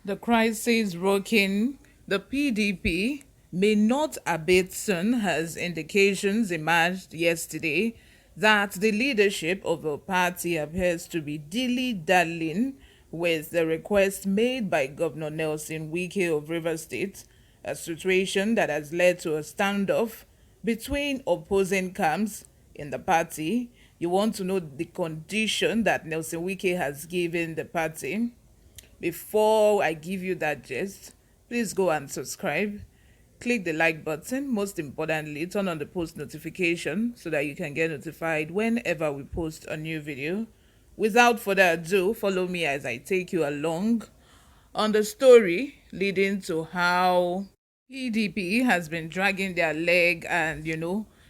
The crisis rocking the PDP may not abate soon as indications emerged yesterday that the leadership of the party appears to be dilly-dallying with the request made by Governor Nelson Wike of Rivers State, a situation that has led to a standoff between opposing camps in the party. You want to know the condition that Nelson Wike has given the party? Before I give you that gist, please go and subscribe. Click the like button. Most importantly, turn on the post notification so that you can get notified whenever we post a new video. Without further ado, follow me as I take you along on the story leading to how PDP has been dragging their leg and,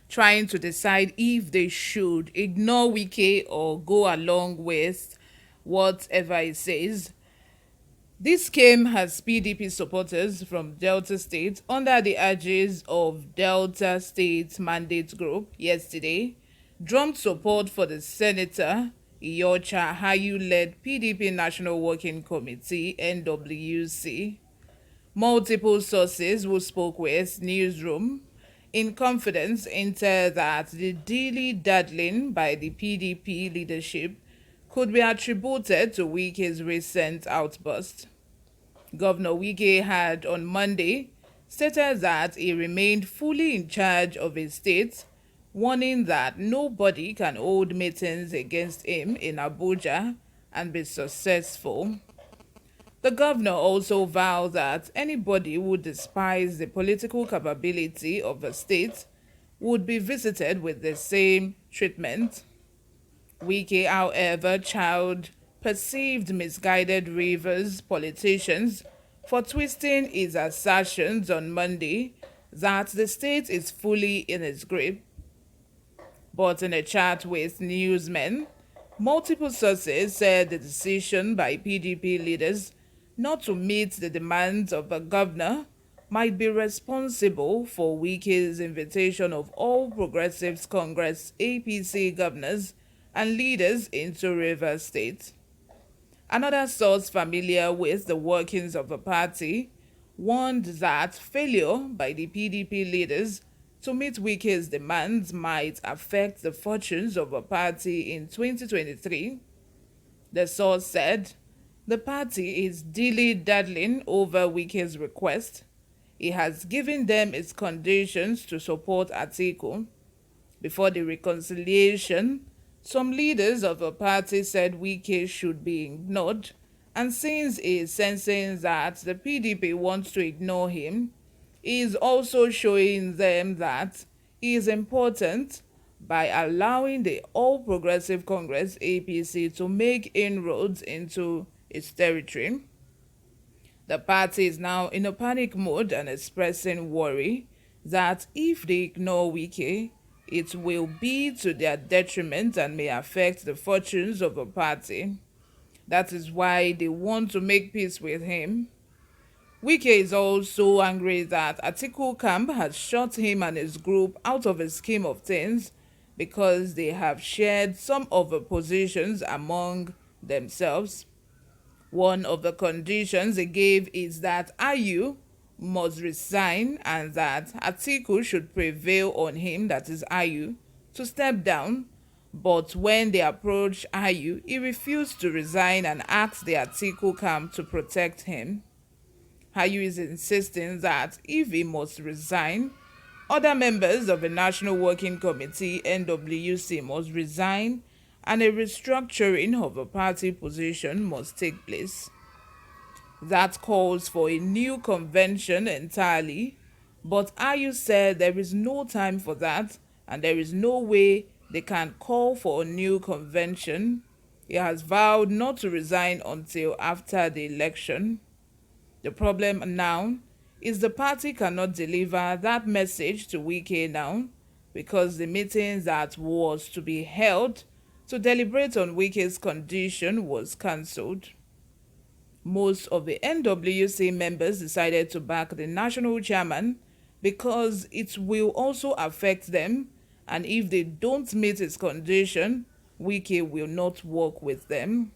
trying to decide if they should ignore Wike or go along with whatever it says. This came as PDP supporters from Delta State, under the urges of Delta State Mandate Group yesterday, drummed support for the Senator Iyorchia Ayu-led PDP National Working Committee (NWC). Multiple sources who spoke with Newsroom in confidence hinted that the dilly-dallying by the PDP leadership could be attributed to Wike's recent outburst. Governor Wike had on Monday stated that he remained fully in charge of his state, warning that nobody can hold meetings against him in Abuja and be successful. The governor also vowed that anybody who despised the political capability of the state would be visited with the same treatment. Wike, however, chided perceived misguided Rivers politicians for twisting his assertions on Monday that the state is fully in its grip. But in a chat with newsmen, multiple sources said the decision by PDP leaders not to meet the demands of the governor might be responsible for Wike's invitation of all Progressives Congress APC governors and leaders into Rivers State. Another source familiar with the workings of the party warned that failure by the PDP leaders to meet Wike's demands might affect the fortunes of the party in 2023. The source said the party is dilly-dallying over Wike's request. He has given them its conditions to support Atiku. Before the reconciliation, some leaders of the party said Wike should be ignored, and since he is sensing that the PDP wants to ignore him, he is also showing them that he is important by allowing the All Progressive Congress APC to make inroads into its territory. The party is now in a panic mode and expressing worry that if they ignore Wike, it will be to their detriment and may affect the fortunes of the party. That is why they want to make peace with him. Wike is also angry that Atiku camp has shut him and his group out of his scheme of things because they have shared some of the positions among themselves. One of the conditions he gave is that Ayu must resign and that Atiku should prevail on him, that is Ayu, to step down. But when they approached Ayu, he refused to resign and asked the Atiku camp to protect him. Ayu is insisting that if he must resign, other members of the National Working Committee (NWC) must resign and a restructuring of the party position must take place. That calls for a new convention entirely, but Ayu said there is no time for that and there is no way they can call for a new convention. He has vowed not to resign until after the election. The problem now is the party cannot deliver that message to Wike now because the meeting that was to be held to deliberate on Wike's condition was cancelled. Most of the NWC members decided to back the national chairman because it will also affect them, and if they don't meet his condition, Wike will not work with them.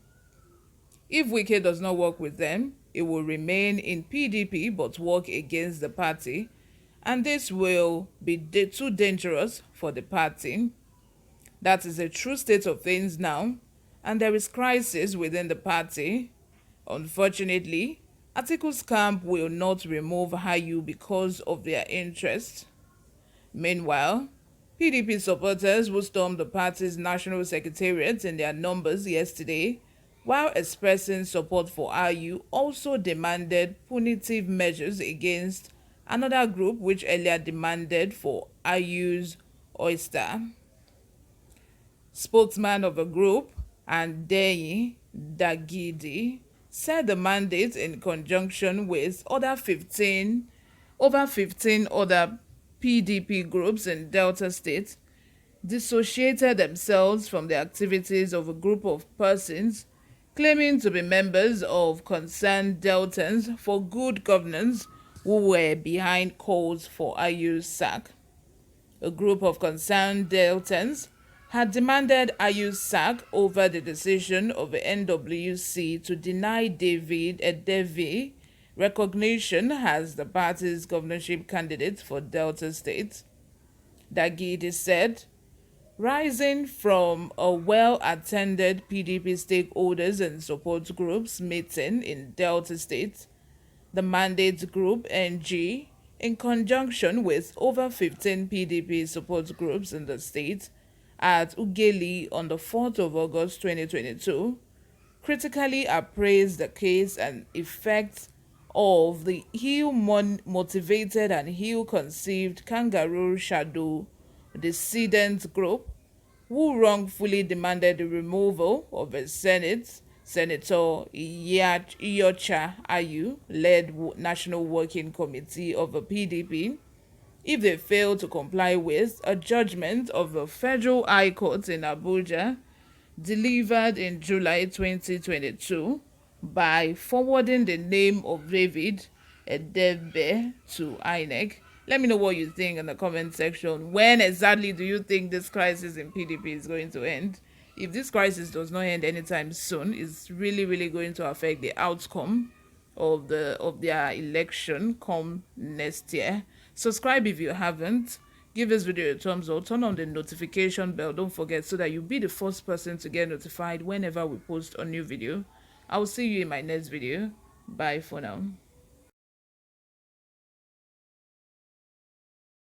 If Wike does not work with them, he will remain in PDP but work against the party, and this will be too dangerous for the party. That is a true state of things now, and there is crisis within the party. Unfortunately, Atiku's camp will not remove Ayu because of their interest. Meanwhile, PDP supporters who stormed the party's national secretariat in their numbers yesterday, while expressing support for Ayu, also demanded punitive measures against another group which earlier demanded for Ayu's oyster. Spokesman of the group, Andeyi Dagidi, said the mandate, in conjunction with over 15 other PDP groups in Delta State, dissociated themselves from the activities of a group of persons claiming to be members of concerned Deltans for good governance who were behind calls for Ayu's sack. A group of concerned Deltans had demanded Ayu's sack over the decision of the NWC to deny David Edevi recognition as the party's governorship candidate for Delta State. Dagidi said, rising from a well-attended PDP stakeholders and support groups meeting in Delta State, the mandate group NG, in conjunction with over 15 PDP support groups in the state at Ugeli on the 4th of August 2022, critically appraised the case and effects of the heel-motivated and heel-conceived kangaroo shadow dissident group who wrongfully demanded the removal of a Senator Iyocha Ayu-led National Working Committee of the PDP if they failed to comply with a judgment of the Federal High Court in Abuja delivered in July 2022 by forwarding the name of David Edebe to INEC. Let me know what you think in the comment section. When exactly do you think this crisis in PDP is going to end? If this crisis does not end anytime soon, it's really going to affect the outcome of their election come next year. Subscribe if you haven't. Give this video a thumbs up. Turn on the notification bell. Don't forget, so that you'll be the first person to get notified whenever we post a new video. I will see you in my next video. Bye for now.